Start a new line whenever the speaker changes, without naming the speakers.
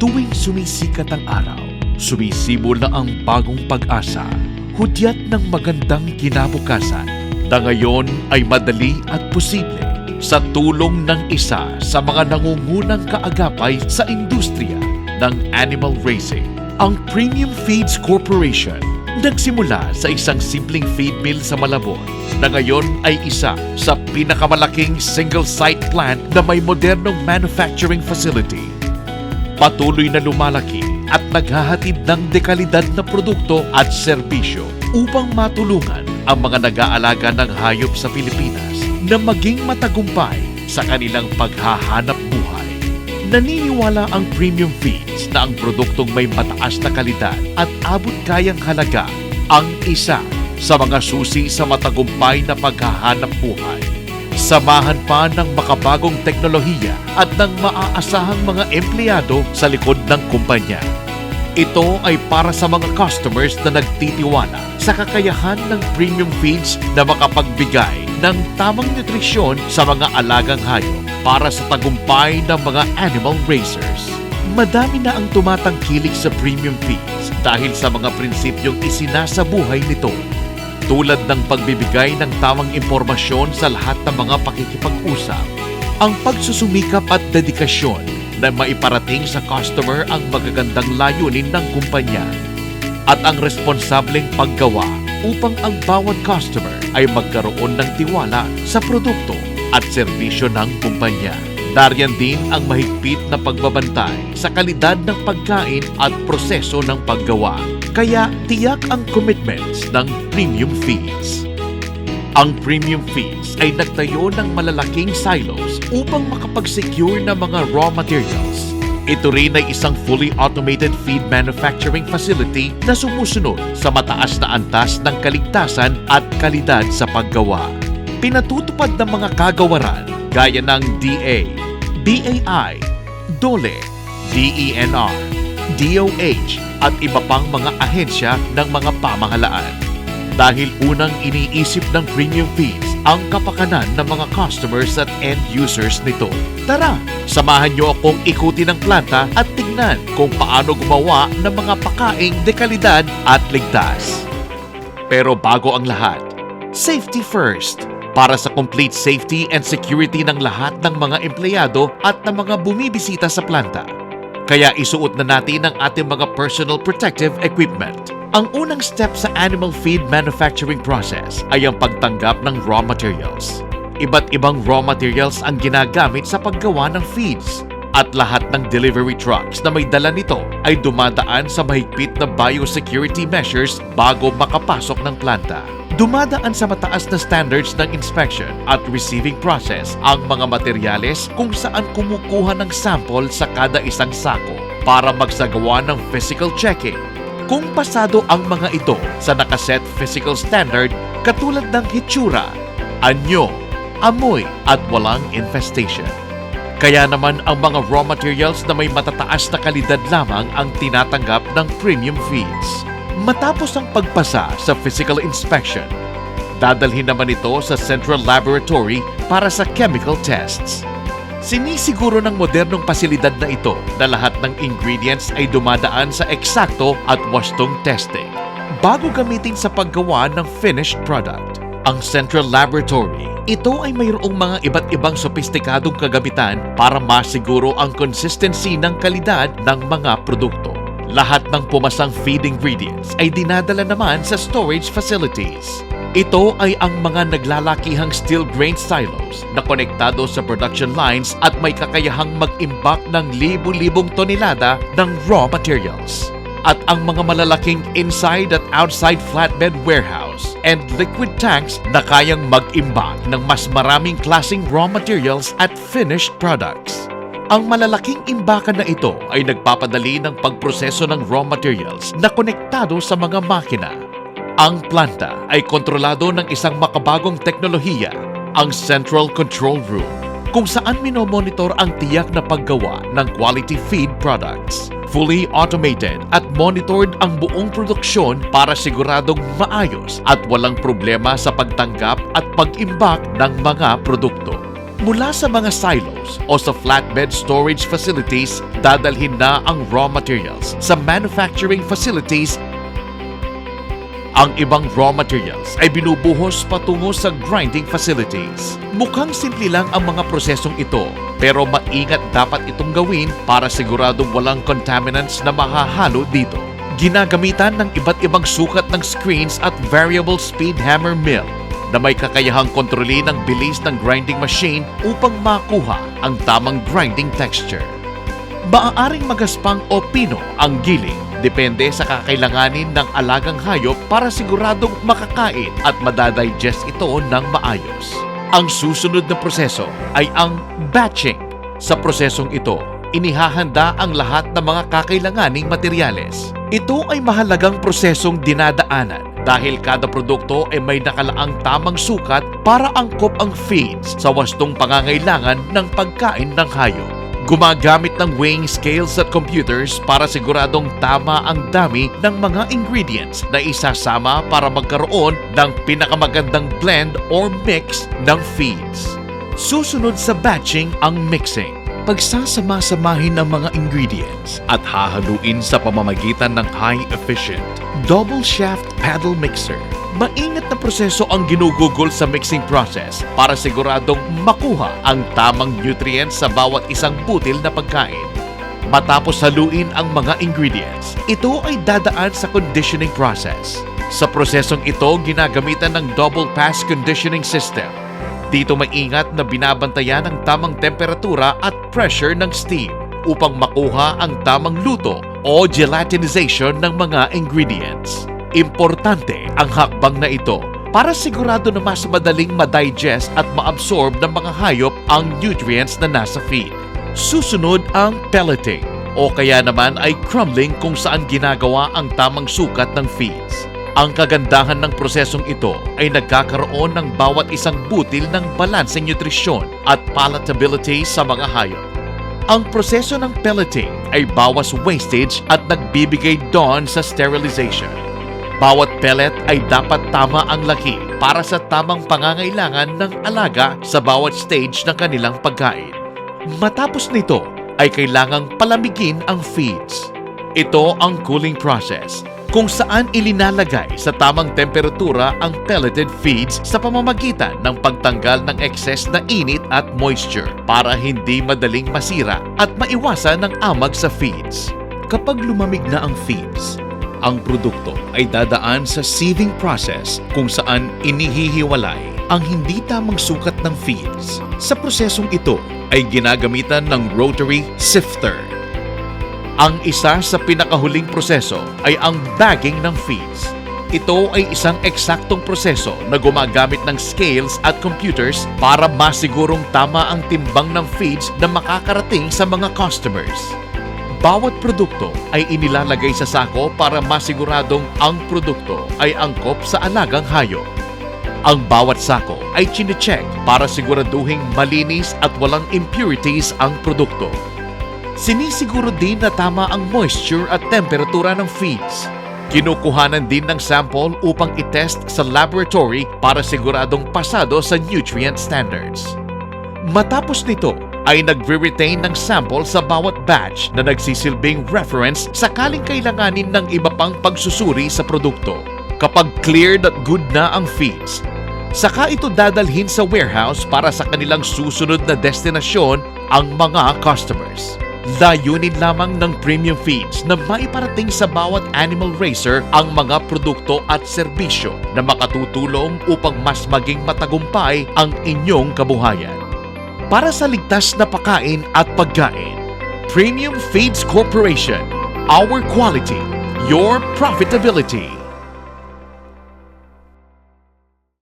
Tuwing sumisikat ang araw, sumisibol na ang bagong pag-asa, hudyat ng magandang kinabukasan na ngayon ay madali at posible sa tulong ng isa sa mga nangungunang kaagapay sa industriya ng animal raising, ang Premium Feeds Corporation. Nagsimula sa isang simpleng feed mill sa Malabon na ngayon ay isa sa pinakamalaking single-site plant na may modernong manufacturing facility. Patuloy na lumalaki at naghahatid ng dekalidad na produkto at serbisyo upang matulungan ang mga nag-aalaga ng hayop sa Pilipinas na maging matagumpay sa kanilang paghahanap buhay. Naniniwala ang Premium Feeds na ang produktong may mataas na kalidad at abot kayang halaga ang isa sa mga susi sa matagumpay na paghahanap buhay. Samahan pa ng makabagong teknolohiya at ng maaasahang mga empleyado sa likod ng kumpanya. Ito ay para sa mga customers na nagtitiwala sa kakayahan ng Premium Feeds na makapagbigay ng tamang nutrisyon sa mga alagang hayop para sa tagumpay ng mga animal raisers. Madami na ang tumatangkilik sa Premium Feeds dahil sa mga prinsipyong isinasabuhay nito, tulad ng pagbibigay ng tamang impormasyon sa lahat ng mga pakikipag-usap, ang pagsusumikap at dedikasyon na maiparating sa customer ang magagandang layunin ng kumpanya, at ang responsableng paggawa upang ang bawat customer ay magkaroon ng tiwala sa produkto at serbisyo ng kumpanya. Dariyan din ang mahigpit na pagbabantay sa kalidad ng pagkain at proseso ng paggawa. Kaya tiyak ang commitments ng Premium Feeds. Ang Premium Feeds ay nagtayo ng malalaking silos upang makapag-secure ng mga raw materials. Ito rin ay isang fully automated feed manufacturing facility na sumusunod sa mataas na antas ng kaligtasan at kalidad sa paggawa. Pinatutupad ng mga kagawaran gaya ng DA, BAI, DOLE, DENR, DOH at iba pang mga ahensya ng mga pamahalaan. Dahil unang iniisip ng Premium Feeds ang kapakanan ng mga customers at end users nito. Tara, samahan niyo akong ikutin ang planta at tingnan kung paano gumawa ng mga pakaing dekalidad at ligtas. Pero bago ang lahat, safety first. Para sa complete safety and security ng lahat ng mga empleyado at ng mga bumibisita sa planta. Kaya isuot na natin ang ating mga personal protective equipment. Ang unang step sa animal feed manufacturing process ay ang pagtanggap ng raw materials. Iba't ibang raw materials ang ginagamit sa paggawa ng feeds. At lahat ng delivery trucks na may dala nito ay dumadaan sa mahigpit na biosecurity measures bago makapasok ng planta. Dumadaan sa mataas na standards ng inspection at receiving process ang mga materyales kung saan kumukuha ng sample sa kada isang sako para magsagawa ng physical checking. Kung pasado ang mga ito sa nakaset physical standard katulad ng hitsura, anyo, amoy at walang infestation. Kaya naman ang mga raw materials na may matataas na kalidad lamang ang tinatanggap ng Premium Feeds. Matapos ang pagpasa sa physical inspection, dadalhin naman ito sa Central Laboratory para sa chemical tests. Sinisiguro ng modernong pasilidad na ito na lahat ng ingredients ay dumadaan sa eksakto at wastong testing bago gamitin sa paggawa ng finished product. Ang Central Laboratory, ito ay mayroong mga iba't ibang sopistikadong kagamitan para masiguro ang consistency ng kalidad ng mga produkto. Lahat ng pumasang feed ingredients ay dinadala naman sa storage facilities. Ito ay ang mga naglalakihang steel grain silos na konektado sa production lines at may kakayahang mag-imbak ng libu-libong tonelada ng raw materials. At ang mga malalaking inside at outside flatbed warehouse and liquid tanks na kayang mag-imbak ng mas maraming klaseng raw materials at finished products. Ang malalaking imbakan na ito ay nagpapadali ng pagproseso ng raw materials na konektado sa mga makina. Ang planta ay kontrolado ng isang makabagong teknolohiya, ang Central Control Room, kung saan minomonitor ang tiyak na paggawa ng quality feed products. Fully automated at monitored ang buong produksyon para siguradong maayos at walang problema sa pagtanggap at pag-imbak ng mga produkto. Mula sa mga silos o sa flatbed storage facilities, dadalhin na ang raw materials sa manufacturing facilities. Ang ibang raw materials ay binubuhos patungo sa grinding facilities. Mukhang simple lang ang mga prosesong ito, pero maingat dapat itong gawin para siguradong walang contaminants na mahahalo dito. Ginagamitan ng iba't ibang sukat ng screens at variable speed hammer mill na may kakayahang kontrolin ang bilis ng grinding machine upang makuha ang tamang grinding texture. Maaaring magaspang o pino ang giling, depende sa kakailanganin ng alagang hayop para siguradong makakain at madadigest ito ng maayos. Ang susunod na proseso ay ang batching. Sa prosesong ito, inihahanda ang lahat ng mga kakailanganing materyales. Ito ay mahalagang prosesong dinadaanan dahil kada produkto ay may nakalaang tamang sukat para angkop ang feeds sa wastong pangangailangan ng pagkain ng hayop. Gumagamit ng weighing scales at computers para siguradong tama ang dami ng mga ingredients na isasama para magkaroon ng pinakamagandang blend or mix ng feeds. Susunod sa batching ang mixing. Pagsasama-samahin ng mga ingredients at hahaluin sa pamamagitan ng high-efficient double shaft paddle mixer. Maingat na proseso ang ginugugol sa mixing process para siguradong makuha ang tamang nutrients sa bawat isang butil na pagkain. Matapos haluin ang mga ingredients, ito ay dadaan sa conditioning process. Sa prosesong ito, ginagamitan ng double pass conditioning system. Dito maingat na binabantayan ang tamang temperatura at pressure ng steam upang makuha ang tamang luto o gelatinization ng mga ingredients. Importante ang hakbang na ito para sigurado na mas madaling ma-digest at ma-absorb ng mga hayop ang nutrients na nasa feed. Susunod ang pelleting o kaya naman ay crumbling kung saan ginagawa ang tamang sukat ng feeds. Ang kagandahan ng prosesong ito ay nagkakaroon ng bawat isang butil ng balanseng nutrisyon at palatability sa mga hayop. Ang proseso ng pelleting ay bawas wastage at nagbibigay doon sa sterilization. Bawat pellet ay dapat tama ang laki para sa tamang pangangailangan ng alaga sa bawat stage ng kanilang pagkain. Matapos nito ay kailangang palamigin ang feeds. Ito ang cooling process kung saan ilinalagay sa tamang temperatura ang pelleted feeds sa pamamagitan ng pagtanggal ng excess na init at moisture para hindi madaling masira at maiwasan ng amag sa feeds. Kapag lumamig na ang feeds, ang produkto ay dadaan sa sieving process kung saan inihihiwalay ang hindi tamang sukat ng feeds. Sa prosesong ito ay ginagamitan ng rotary sifter. Ang isa sa pinakahuling proseso ay ang bagging ng feeds. Ito ay isang eksaktong proseso na gumagamit ng scales at computers para masigurong tama ang timbang ng feeds na makakarating sa mga customers. Bawat produkto ay inilalagay sa sako para masiguradong ang produkto ay angkop sa alagang hayop. Ang bawat sako ay chine-check para siguraduhing malinis at walang impurities ang produkto. Sinisiguro din na tama ang moisture at temperatura ng feeds. Kinukuhanan din ng sample upang itest sa laboratory para siguradong pasado sa nutrient standards. Matapos nito, ay nagre-retain ng sample sa bawat batch na nagsisilbing reference sakaling kailanganin ng iba pang pagsusuri sa produkto. Kapag cleared at good na ang feeds, saka ito dadalhin sa warehouse para sa kanilang susunod na destinasyon ang mga customers. Layunin lamang ng premium feeds na maiparating sa bawat animal raiser ang mga produkto at serbisyo na makatutulong upang mas maging matagumpay ang inyong kabuhayan. Para sa ligtas na pagkain at pagkain, Premium Feeds Corporation, our quality, your profitability.